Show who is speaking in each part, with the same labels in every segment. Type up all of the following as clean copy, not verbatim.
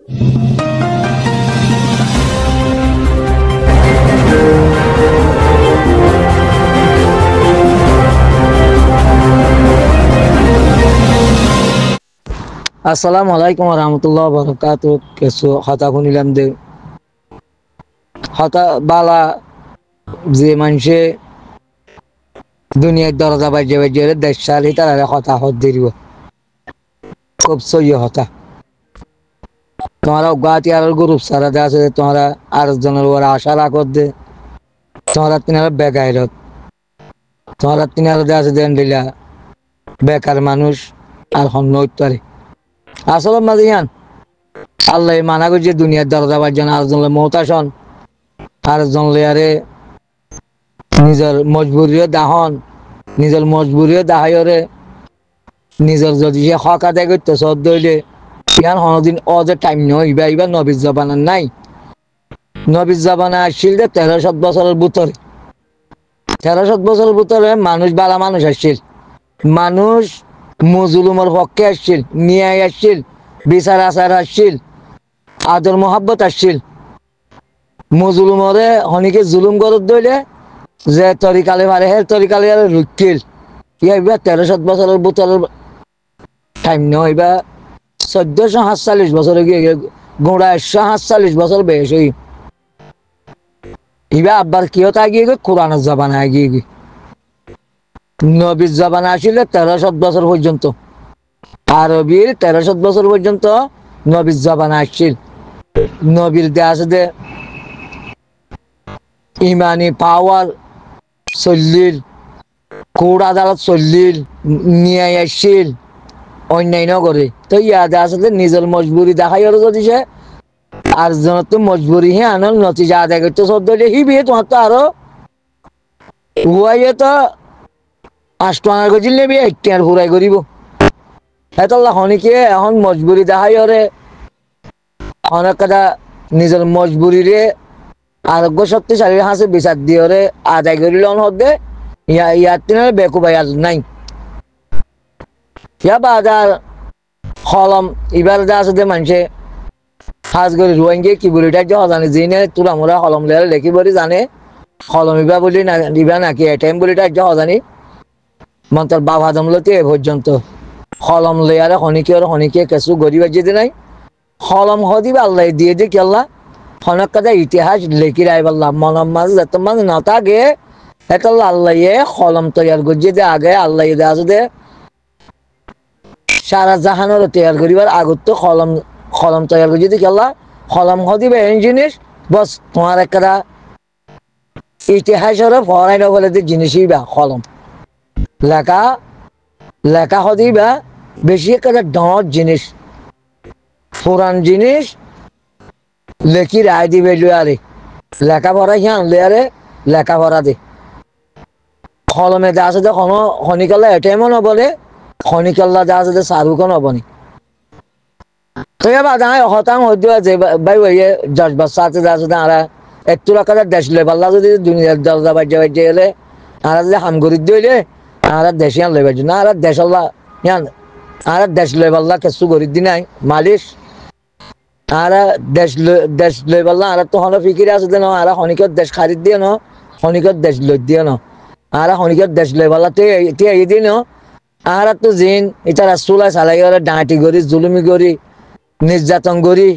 Speaker 1: আসসালামু আলাইকুম রহমতুল্লাহ বরকাত। কিছু হতা শুনিলাম দে হতা বালা যে মানুষে দুনিয়ার দরজা বাজিয়ে বাজিয়ে দেশ সারি তারা হতা হত দিব খুব সই হতা তোমরা গুয়াহাটি আর গ্রুপ সারা দে আছে তোমরা আরেকজনের ওরা আশা রাখত দে তোমরা তিনারা বেগাইরত তোমরা তিনারা দে আছে দেন দিলা বেকার মানুষ আর হন্য উত্তরে আসলে মাঝিয়ান আল্লাহ মানা করছে দুনিয়ার দরজা বাজন আরেকজন মৌতাসন আরেকজন লেয়ারে নিজের মজবুরিও দাহন নিজের মজবুরিও দাহাইরে নিজের যদি সে হক আদায় করতে সদ দইলে ইয়ান হনদিন অজে টাইম নয় এবার নবীর জবানার নাই নবীর জবানা আসছিল 1300 বছরের ভিতরে 1300 বছরের ভিতরে মানুষ বালা মানুষ আসছিল মানুষ মুজলুমের পক্ষে আসছিল ন্যায় আসছিল বিচার আচার আসছিল আদর মোহাব্বত আসছিল মুজলুমরে হনিকে জুলুম করত দইলে যে তরিকালে পারে হে তরিকালে রুকিল এবার 1300 বছরের ভিতরের টাইম নয় এবার 1447 বছরে গিয়ে গোড়া 147 বছর বয়স হই এবার আব্বার কিয়তা গিয়ে কোরআনের জবানা গিয়ে গিয়ে নবীর জবানা আসলে 1300 বছর পর্যন্ত আরবির 1300 বছর পর্যন্ত নবীর জবানা আসছিল নবীর দেয়া আছে দে ইমানি পাওয়ার চল্লিল কোর্ট আদালত চল্লিল ন্যায় আসছিল অন্যায় করে তো ইয়াদে আসলে নিজের মজবুরি দেখাই আর যদি সে আর জন তো মজবুরি হে আনল নতিজা আদায় করতে সব দিলে হি বিয়ে তোমার তো আরো হুয়াইয়ে তো 8 টাকা গজিল নেবি 1 টাকার ফুরাই করিব এতলা হনিকে এখন মজবুরি দেখাই ওরে অনেক কথা নিজের মজবুরিরে আরোগ্য শক্তিশালী হাসে বিচার দিয়ে ওরে আদায় করিল হদে ইয়ার তিনের বেকুবাই আর নাই ইয়া বাজার হলম এবার যা আছে মানুষে সাজ করে রোহিঙ্গে কি বলি এটা জানে যিনি তোরা মোরা হলম লেয়ার লেখি বলি জানে হলম ইবা বলি না ইবা নাকি এটাইম বলি এটা জানি মন্তর বাবা দমলতে এ পর্যন্ত হলম লেয়ারে হনিকে কিছু গরিব যেতে নাই হলম হদিবা আল্লাহ দিয়ে দি কি আল্লাহ হনক কথা ইতিহাস লেখি রাইবাল্লাহ মনম মাঝে যত মানুষ না থাকে এটা আল্লাহ হলম তৈয়ার করছে দে আগে আল্লাহ দে আছে দে সারা জাহানের তৈয়ার করিবার আগত তো কলম তৈয়ার করে যদি কেলা কলম হদিবে এই জিনিস বস তোমার একটা ইতিহাসের পড়াই না বলে জিনিসই বা কলম লেখা লেখা হদিবা বেশি একটা ডর জিনিস পুরান জিনিস লেখি রায় দিবে লুয়ারে লেখাপড়া হিয়ান লুয়ারে লেখাপড়া দে কলমে দা আছে কোনো খনিকালে এটাইমও নবলে খনিকাল্লা দা আছে সারুকও নবনি তো এবার দাঁড়ায় হতাং হইতে আছে ভাই ভাই জজবার সাথে আছে দাঁড়া একটু রাখা দেশ লেবাল্লা যদি দুনিয়ার দরজা বাজ্যা বাজ্যা গেলে আর হাম করি দিলে আর দেশে আন লেবার জন্য আর দেশ আল্লাহ আর দেশ লেবাল্লা কিছু করি দি নাই মালিশ আর দেশ লেবাল্লা আর তো হলো ফিকিরে আছে না আর খনিকর দেশ খারিদ দিয়ে ন খনিকর দেশ লই দিয়ে ন আর খনিকর দেশ লেবাল্লা তে এই দিন আর তো জিন এটা রাসুলা চালাই ডাঁটি করি জুলুমি করি নির্যাতন করি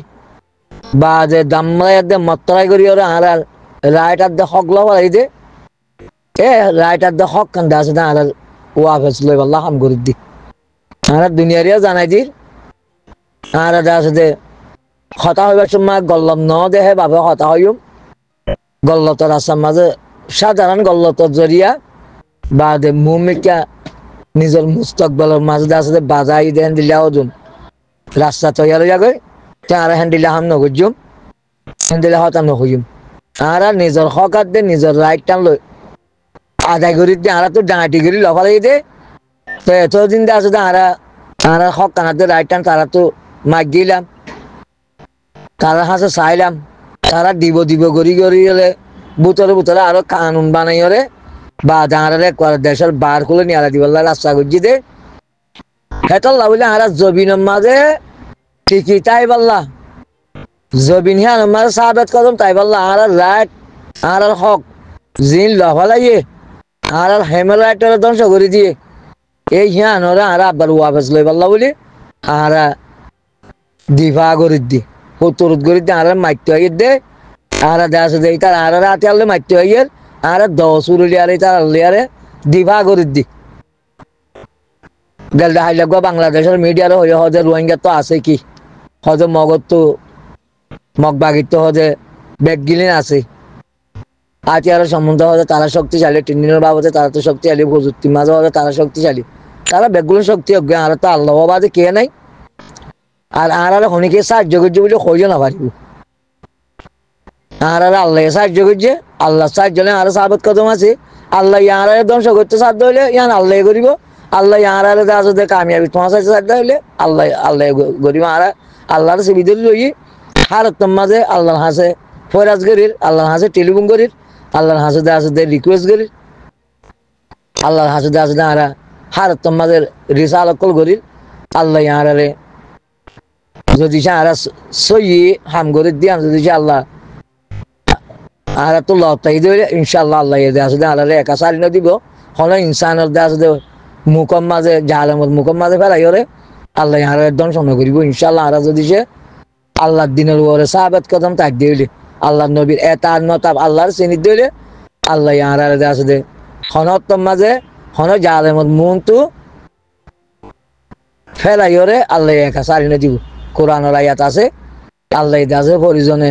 Speaker 1: বা যে দামরাই দে মতরাই করি ওরা আর writer they Haque লওয়াই they a writer দে হক কান্দা আছে না আর ওয়াফেস লই আল্লাহ হাম করি দি আর দুনিয়ারিয়া জানাই দি আর আছে দে হতা হইবার সময় গল্লম ন দেহে বাবে হতা হইম গল্লতর আসাম মাঝে সাধারণ গল্লতর জরিয়া বা দে মুমিকা নিজের মুস্তকবলের মাঝে আছে বাজাই দেন দিলা ওজন রাস্তা তৈয়ার হইয়া গই আর হ্যান্ডিলা হাম নগুজুম হ্যান্ডিলা হতাম নহুজুম আর নিজের হকাত দে নিজের রাইট টান লই আদায় করি দে আর তো ডাঁটি করি লফালাই দে তো এতদিন দে আছে আর হক কানাতে রাইট টান তারা তো মাগ দিলাম তারা হাসে চাইলাম তারা দিব করি গেলে বুতরে আরো কানুন বানাই ওরে বা দাঁড়ারে দেশের বার খুলে নিয়ে আলা দিবল্লা রাস্তা করছি দে হেতল বলে আর জবিনের মাঝে ঠিকই তাই বললা জবিন হে আমার সাহাবাত কদম তাই বললা আর রাইট আর হক জিন লফালাইয়ে আর হেমালাইটার ধ্বংস করে দিয়ে এই হিয়ান ওরা আর আব্বার ওয়াফেস লই বললা বলি আর দিফা করে দি হতুরত করে দি আর মাইতে হয়ে দে আর দেশ দেই তার আর রাতে আলে মাইতে হয়ে আর দশ উরুলি আর তার আলে আরে দিফা করে দি গেলদা হাই লাগবা বাংলাদেশের মিডিয়ার হয়ে হজে রোহিঙ্গা তো আছে কি হজে মগজ তো মগবাগির তো হজে ব্যাগগিলিন আছে আজ আর সম্বন্ধ হজে তারা শক্তিশালী টিনের বাবদে তারা তো শক্তিশালী প্রযুক্তি মাঝে হজে তারা শক্তিশালী তারা ব্যাগগুলো শক্তি অজ্ঞ আর তো আল্লাহ বাদে কে নাই আর হনিকে সাহায্য করছে বলে কইও না পারিব আর আল্লাহ সাহায্য করছে আল্লাহ সাহায্য হলে আর সাহাবত কদম আছে আল্লাহ ইয়ার ধ্বংস করতে সাধ্য হইলে ইয়ান আল্লাহ করিব আল্লাহ ইয়ার আসলে কামিয়াবি তোমার সাথে সাধ্য হইলে আল্লাহ আল্লাহ করিব আর আল্লাহর সুবিধা লই হারতম মাঝে আল্লাহর হাসে ফরাজ করির আল্লাহর হাসে টেলিফোন করির আল্লাহর হাসে আসলে রিকোয়েস্ট করির আল্লাহর হাসে আসলে আর হারতম মাঝে রিসাল কল করির আল্লাহ ইয়ারে যদি আর সই হাম করে দিয়ান যদি আল্লাহ আর তো লতাই দিলে ইনশাআল্লাহ আল্লাহ আসলে আল্লাহ একা সারি না দিব হলো ইনসানের আসলে মুখম মাঝে জালেমত মুখম মাঝে ফেলাই ওরে আল্লাহ আর একদম সময় করিব ইনশাআল্লাহ আর যদি সে আল্লাহর দিনের উপরে সাহাবাত কদম তাক দিলে আল্লাহ নবীর এতার নতাব আল্লাহর চিনি দিলে আল্লাহ আর আসলে হনতম মাঝে হন জালেমত মন তো ফেলাই ওরে আল্লাহ একা সারি না দিব কোরআনের আয়াত আছে আল্লাহ আছে পরিজনে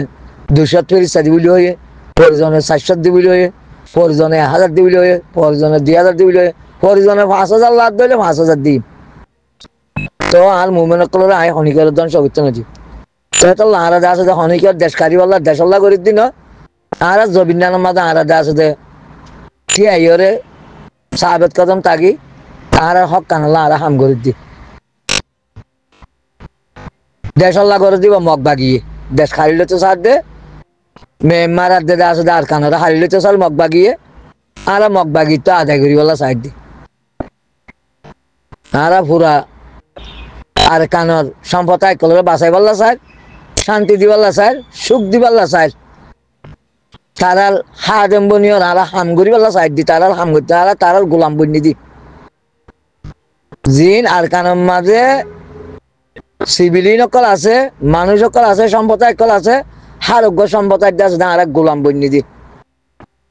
Speaker 1: 200 ফেরিস্তা দিবলি হয়ে পরিজনে 400 দিবলি হয়ে পরিজনে 1000 দিবলি হয়ে পরিজনে 2000 দিবলি হয়ে পরিজনে 5000 লাখ দিলে 5000 দিই তো আর মুমিন কলরে আই হনিকের দন সবিত নদী তো লারা আছে যে হনিকের দেশকারী বল্লা দেশল্লা করে দিন আর জবিনান মাদা আর আছে যে কি আইরে সাহাবত কদম তাগি আর হক কানলা আর হাম করে দি দেশল্লা করে দিব মগ বাগিয়ে দেশ খাইলে তো সাথ দে মেম্বার আর দেদা আছে আর কানারা হারিলে তো সাল মগ বাগিয়ে আর মগ বাগি তো আদায় করি বলা সাইড দি আর পুরা আর কানর সম্পদ কলরে বাঁচাই বললা স্যার শান্তি দিবাল্লা স্যার সুখ দিবাল্লা স্যার তারার হাদেম বনিয়র আর হাম করি বললা সাইড দি তারার হাম করতে আর তারার গোলাম বন্যি দি জিন আর কানর মাঝে সিভিলিন অকল আছে মানুষ অকল আছে সম্পদ অকল আছে হারোগ্য সম্পদ আছে আর গোলাম বন্যি দি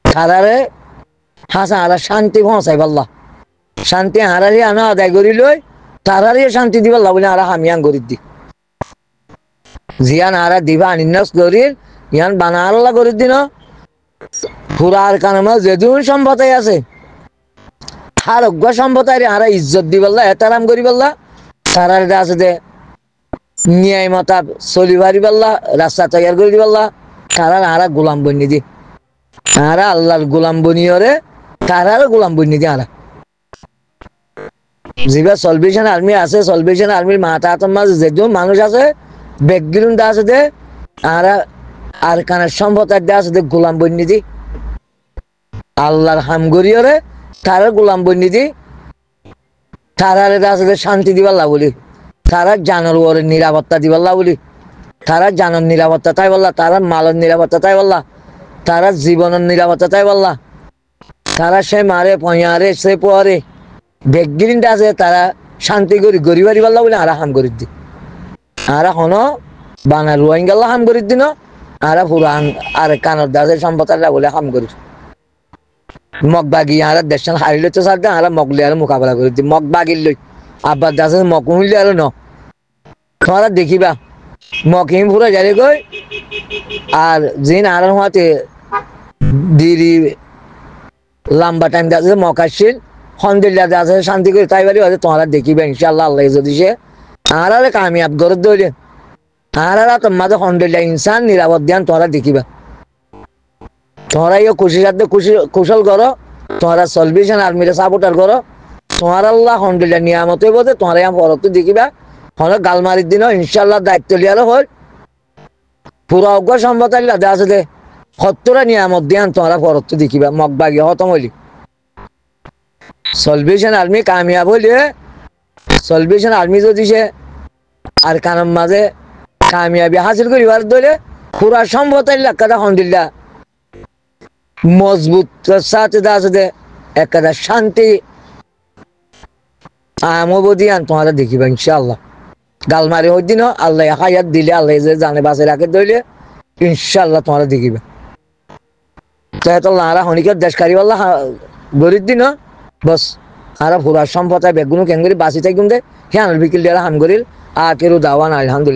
Speaker 1: তারারে হাসা আর শান্তি পৌঁছাই পাল্লা শান্তি হারারি আনা আদায় করি লই তারারে শান্তি দিবাল্লা বলে আর হামিয়ান করি দি জিয়ান আর দিবা আনিনাস করির ইয়ান বানা আল্লাহ করি দিন পুরার কানমা যেদুন সম্পদ আছে হারোগ্য সম্পদ আর ইজ্জত দিবাল্লা এতারাম করি পাল্লা তারারে আছে যে ন্যায় মতাব চলিবারি পাল্লা রাস্তা তৈয়ার করে দিবাল্লা তারার আর গোলাম বন্যি দি আর আল্লাহর গোলাম বনিয়রে তারারও গোলাম বন্যি দি আর যেবা সলভেশন আর্মি আছে সলভেশন আর্মির মাথা হাতের মাঝে যেদুন মানুষ আছে ব্যাকগ্রাউন্ড আছে দে আর কানের সম্পদ আছে দে গোলাম বন্যি দি আল্লাহর হামগরিয়রে তারার গোলাম বন্যি দি তারারে আছে শান্তি দিবাল্লা বলি তারা জানার ওরে নিরাপত্তা দিবাল্লা বলি তারা জানার নিরাপত্তা তাই বললা তারা মালের নিরাপত্তা তাই বললা তারা জীবনের নিরাপত্তা তাই বললা তারা সে মারে পয়ারে সে পরে ব্যাকগ্রাউন্ড আছে তারা শান্তি করি গরিবারি বললা বলে আর হাম করি দি আর হন বাংলা রোহিঙ্গাল্লা হাম করি দিন আর পুরান আর কানর দাসের সম্পদ বলে হাম করি মগবাগি আর দেশন হারিলে তো সাথে আর মগলে আর মোকাবেলা করে দি মগবাগির লই আব্বার দাসের মগ হইলে আর ন তোমরা দেখিবা মকিম পুরা জারি গই আর জিন আর হওয়াতে দিরি লম্বা টাইম দাসে মকাশিল হন্দিল্লা দাসে শান্তি করে তাই বাড়ি হয়তো তোমরা দেখিবা ইনশাআল্লাহ আল্লাহ যদি সে আর কামিয়াব করে দইলে আর তোমাদের হন্দিল্লা ইনসান নিরাপদ ধ্যান তোমরা দেখিবা তোমরা ইয়ে খুশি সাথে খুশি কুশল করো তোমরা সলভেশন আর্মিরে সাপোর্টার করো তোমার আল্লাহ হন্ডিল্লা নিয়ামত বোধে তোমরা পরত দেখিবা হলে গালমারির দিন ইনশাল্লাহ দায়িত্ব লিয়ারও হয় পুরা অজ্ঞ সম্পদ আছে দে সত্তরা নিয়ামত দিয়ান তোমরা পরত দেখিবা মগবাগি হতম হইলি সলভেশন আর্মি কামিয়াব হইলে সলভেশন আর্মি যদি সে আর কানের মাঝে কামিয়াবি হাসিল করিবার দলে পুরা সম্পদের লাক্কাটা হন্দিল্লা মজবুত সাথে দাসে একটা শান্তি আমবদি আন তোমাদের দেখিবা ইনশাআল্লাহ গালমারি হই দিন আল্লাহ হায়াত দিলে আল্লাহ যে জানে বাসে রাখে দইলে ইনশাআল্লাহ তোমরা দেখিবা তাই তো লারা হনিকে দেশকারি আল্লাহ গরিব দিন বস আর পুরা সম্পদ বেগুনো কেঙ্গরি বাসি থাকুন দে হ্যাঁ বিকিল হাম গরিল আকেরু দাওয়ান আলহামদুলিল্লাহ।